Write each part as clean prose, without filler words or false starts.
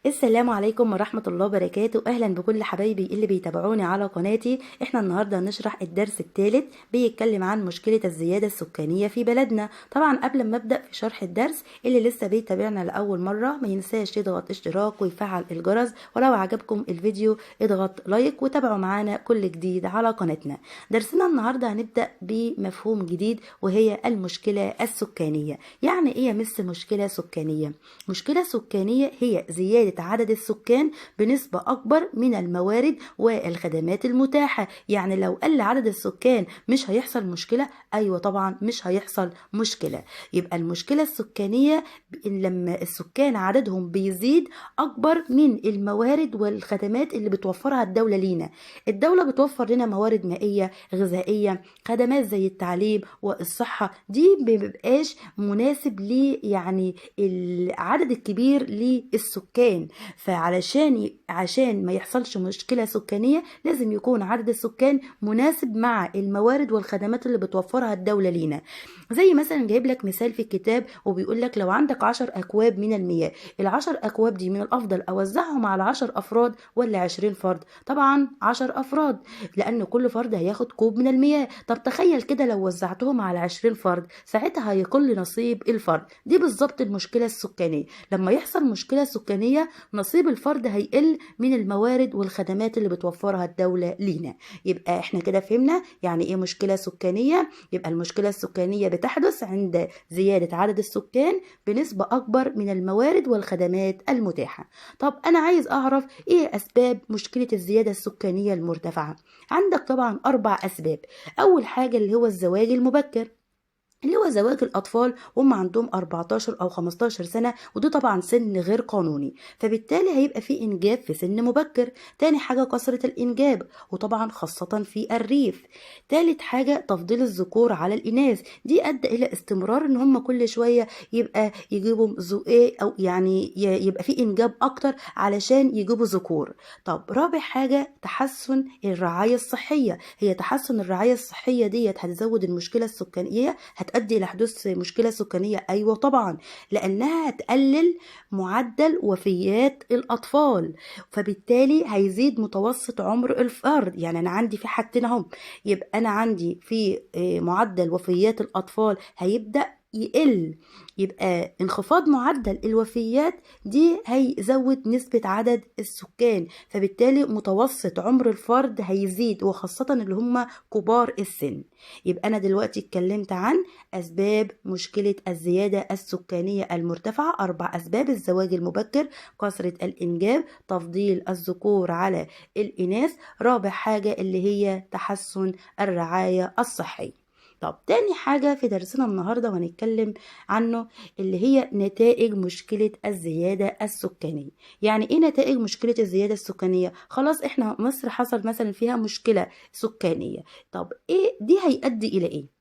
السلام عليكم ورحمة الله وبركاته. أهلا بكل حبايبي اللي بيتابعوني على قناتي. احنا النهاردة هنشرح الدرس الثالث بيتكلم عن مشكلة الزيادة السكانية في بلدنا. طبعا قبل ما أبدأ في شرح الدرس، اللي لسه بيتابعنا لأول مرة ما ينساش يضغط اشتراك ويفعل الجرس، ولو عجبكم الفيديو اضغط لايك وتابعوا معانا كل جديد على قناتنا. درسنا النهاردة هنبدأ بمفهوم جديد وهي المشكلة السكانية. يعني ايه يا مس مشكلة سكانية؟ مشكلة سكانية هي زيادة عدد السكان بنسبة أكبر من الموارد والخدمات المتاحة. يعني لو قل عدد السكان مش هيحصل مشكلة؟ أيوة طبعا مش هيحصل مشكلة. يبقى المشكلة السكانية لما السكان عددهم بيزيد أكبر من الموارد والخدمات اللي بتوفرها الدولة لينا. الدولة بتوفر لنا موارد مائية غذائية، خدمات زي التعليم والصحة، دي مبيبقاش مناسب لي يعني العدد الكبير للسكان. عشان ما يحصلش مشكلة سكانية لازم يكون عدد السكان مناسب مع الموارد والخدمات اللي بتوفرها الدولة لينا. زي مثلا جايب لك مثال في الكتاب وبيقول لك لو عندك 10 أكواب من المياه، ال10 أكواب دي من الأفضل أوزعهم على 10 أفراد ولا 20 فرد؟ طبعا 10 أفراد، لأن كل فرد هياخد كوب من المياه. طب تخيل كده لو وزعتهم على 20 فرد، ساعتها هيقل نصيب الفرد. دي بالظبط المشكلة السكانية. لما يحصل مشكلة سكانية نصيب الفرد هيقل من الموارد والخدمات اللي بتوفرها الدولة لينا. يبقى احنا كده فهمنا يعني ايه مشكلة سكانية. يبقى المشكلة السكانية بتحدث عند زيادة عدد السكان بنسبة أكبر من الموارد والخدمات المتاحة. طب أنا عايز أعرف إيه أسباب مشكلة الزيادة السكانية المرتفعة. عندك طبعا 4 أسباب. أول حاجة اللي هو الزواج المبكر، اللي هو زواج الأطفال وهم عندهم 14 أو 15 سنة، وده طبعا سن غير قانوني، فبالتالي هيبقى في إنجاب في سن مبكر. تاني حاجة كثرة الإنجاب، وطبعا خاصة في الريف. تالت حاجة تفضيل الذكور على الإناث، دي أدى إلى استمرار إن هم كل شوية يبقى يجيبوا زقاق أو يعني يبقى في إنجاب أكتر علشان يجيبوا ذكور. طب رابع حاجة تحسن الرعاية الصحية. هي تحسن الرعاية الصحية ديت هتزود المشكلة السكانية، هتؤدي إلى حدوث مشكلة سكانية. أيوة طبعا، لأنها هتقلل معدل وفيات الأطفال، فبالتالي هيزيد متوسط عمر الفرد. يعني أنا عندي في حاجتين اهم، يبقى أنا عندي في معدل وفيات الأطفال هيبدأ يقل، يبقى انخفاض معدل الوفيات دي هيزود نسبة عدد السكان، فبالتالي متوسط عمر الفرد هيزيد، وخاصة اللي هم كبار السن. يبقى أنا دلوقتي اتكلمت عن أسباب مشكلة الزيادة السكانية المرتفعة. 4 أسباب: الزواج المبكر، كثرة الإنجاب، تفضيل الذكور على الإناث، رابع حاجة اللي هي تحسن الرعاية الصحية. طب تاني حاجة في درسنا النهاردة وهنتكلم عنه اللي هي نتائج مشكلة الزيادة السكانية. يعني ايه نتائج مشكلة الزيادة السكانية؟ خلاص احنا مصر حصل مثلا فيها مشكلة سكانية، طب ايه دي هيؤدي الى ايه؟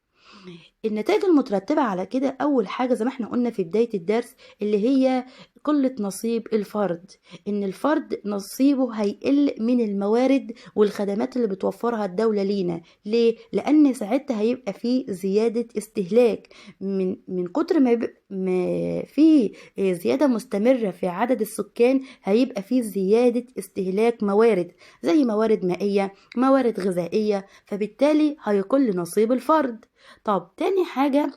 النتائج المترتبة على كده أول حاجة زي ما احنا قلنا في بداية الدرس اللي هي قلة نصيب الفرد، إن الفرد نصيبه هيقل من الموارد والخدمات اللي بتوفرها الدولة لينا. ليه؟ لأن ساعتها هيبقى في زيادة استهلاك، من كتر ما في زيادة مستمرة في عدد السكان هيبقى في زيادة استهلاك موارد زي موارد مائية، موارد غذائية، فبالتالي هيقل نصيب الفرد. طب تاني حاجة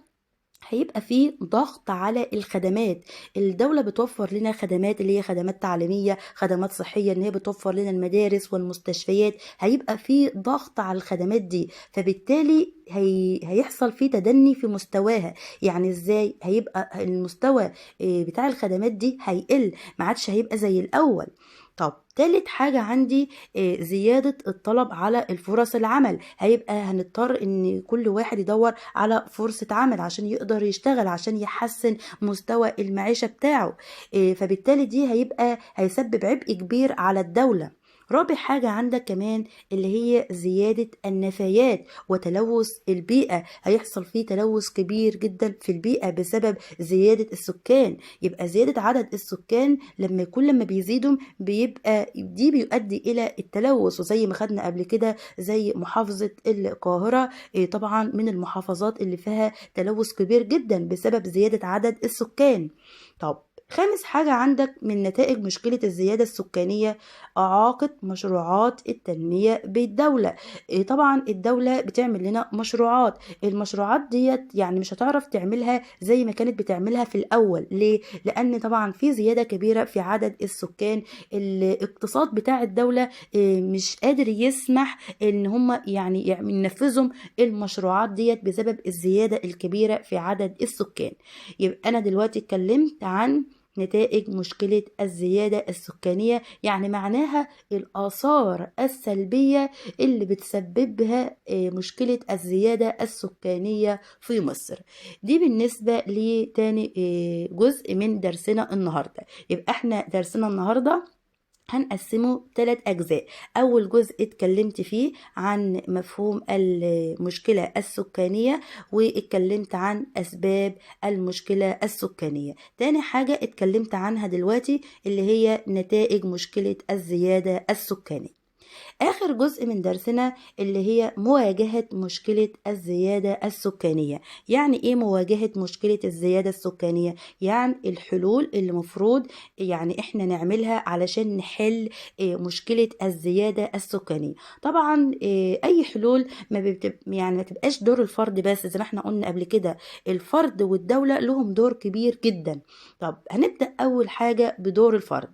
هيبقى فيه ضغط على الخدمات. الدولة بتوفر لنا خدمات اللي هي خدمات تعليمية، خدمات صحية، ان هي بتوفر لنا المدارس والمستشفيات، هيبقى فيه ضغط على الخدمات دي، فبالتالي هيحصل فيه تدني في مستواها. يعني ازاي؟ هيبقى المستوى بتاع الخدمات دي هيقل، ما عادش هيبقى زي الأول. طب تالت حاجة عندي زيادة الطلب على الفرص العمل. هيبقى هنضطر ان كل واحد يدور على فرصة عمل عشان يقدر يشتغل، عشان يحسن مستوى المعيشة بتاعه. فبالتالي دي هيسبب عبء كبير على الدولة. رابع حاجة عندك كمان اللي هي زيادة النفايات وتلوث البيئة. هيحصل فيه تلوث كبير جدا في البيئة بسبب زيادة السكان. يبقى زيادة عدد السكان لما بيزيدوا دي بيؤدي إلى التلوث، وزي ما خدنا قبل كده زي محافظة القاهرة، طبعا من المحافظات اللي فيها تلوث كبير جدا بسبب زيادة عدد السكان. طب خامس حاجة عندك من نتائج مشكلة الزيادة السكانية إعاقة مشروعات التنمية بالدولة. طبعا الدولة بتعمل لنا مشروعات، المشروعات ديت يعني مش هتعرف تعملها زي ما كانت بتعملها في الأول. ليه؟ لأن طبعا في زيادة كبيرة في عدد السكان، الاقتصاد بتاع الدولة مش قادر يسمح ان هم يعني ينفذوا المشروعات ديت بسبب الزيادة الكبيرة في عدد السكان. يبقى أنا دلوقتي اتكلمت عن نتائج مشكلة الزيادة السكانية، يعني معناها الآثار السلبية اللي بتسببها مشكلة الزيادة السكانية في مصر. دي بالنسبة لتاني جزء من درسنا النهاردة. يبقى احنا درسنا النهاردة هنقسمه 3 أجزاء. أول جزء اتكلمت فيه عن مفهوم المشكلة السكانية، واتكلمت عن أسباب المشكلة السكانية. تاني حاجة اتكلمت عنها دلوقتي اللي هي نتائج مشكلة الزيادة السكانية. آخر جزء من درسنا اللي هي مواجهة مشكلة الزيادة السكانية. يعني إيه مواجهة مشكلة الزيادة السكانية؟ يعني الحلول اللي مفروض يعني إحنا نعملها علشان نحل مشكلة الزيادة السكانية. طبعا أي حلول يعني ما تبقاش دور الفرد بس، زي ما إحنا قلنا قبل كده الفرد والدولة لهم دور كبير جدا. طب هنبدأ أول حاجة بدور الفرد.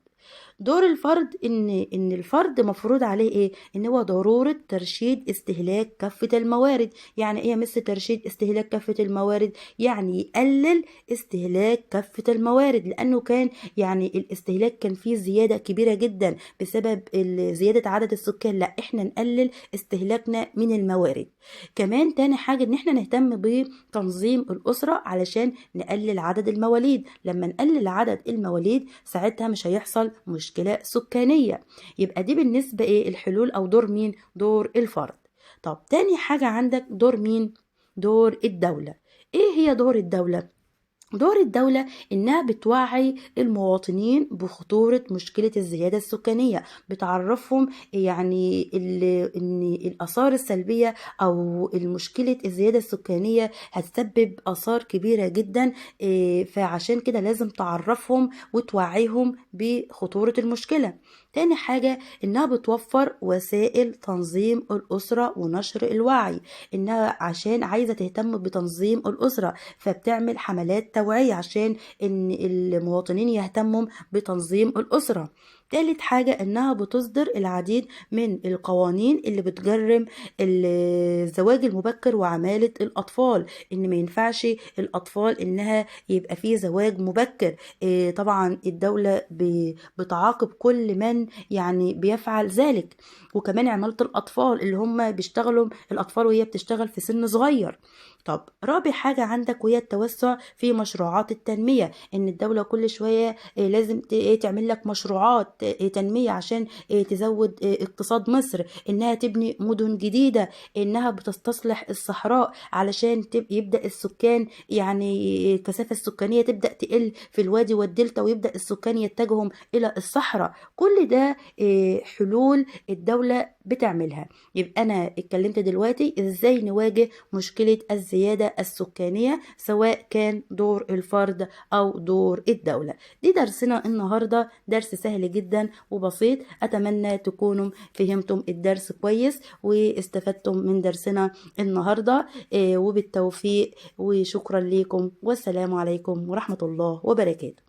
دور الفرد ان الفرد مفروض عليه ايه؟ ان هو ضروره ترشيد استهلاك كافه الموارد. يعني ايه مثل ترشيد استهلاك كافه الموارد؟ يعني يقلل استهلاك كافه الموارد، لانه كان يعني الاستهلاك كان فيه زياده كبيره جدا بسبب زياده عدد السكان. لا، احنا نقلل استهلاكنا من الموارد. كمان تاني حاجه ان احنا نهتم بتنظيم الاسره علشان نقلل عدد المواليد. لما نقلل عدد المواليد ساعتها مش هيحصل مشكلة سكانية. يبقى دي بالنسبة ايه الحلول او دور مين؟ دور الفرد. طب تاني حاجة عندك دور مين؟ دور الدولة. ايه هي دور الدولة؟ دور الدولة إنها بتوعي المواطنين بخطورة مشكلة الزيادة السكانية، بتعرفهم يعني إن الآثار السلبية أو المشكلة الزيادة السكانية هتسبب آثار كبيرة جدا. فعشان كده لازم تعرفهم وتوعيهم بخطورة المشكلة. تاني حاجة إنها بتوفر وسائل تنظيم الأسرة ونشر الوعي، إنها عشان عايزة تهتم بتنظيم الأسرة فبتعمل حملات توعية عشان ان المواطنين يهتموا بتنظيم الأسرة. تالت حاجة انها بتصدر العديد من القوانين اللي بتجرم الزواج المبكر وعمالة الاطفال، ان ما ينفعش الاطفال انها يبقى فيه زواج مبكر. طبعا الدولة بتعاقب كل من يعني بيفعل ذلك. وكمان عمالة الاطفال اللي هم بيشتغلوا الاطفال وهي بتشتغل في سن صغير. طب رابع حاجة عندك وهي التوسع في مشروعات التنمية، ان الدولة كل شوية لازم تعمل لك مشروعات تنمية عشان تزود اقتصاد مصر، انها تبني مدن جديدة، انها بتستصلح الصحراء علشان يبدأ السكان يعني الكثافة السكانية تبدأ تقل في الوادي والدلتا، ويبدأ السكان يتجهوا إلى الصحراء. كل ده حلول الدولة بتعملها. يبقى أنا اتكلمت دلوقتي إزاي نواجه مشكلة الزيادة السكانية سواء كان دور الفرد أو دور الدولة. دي درسنا النهاردة، درس سهل جدا وبسيط. أتمنى تكونوا فهمتم الدرس كويس واستفدتم من درسنا النهاردة. وبالتوفيق وشكرا لكم، والسلام عليكم ورحمة الله وبركاته.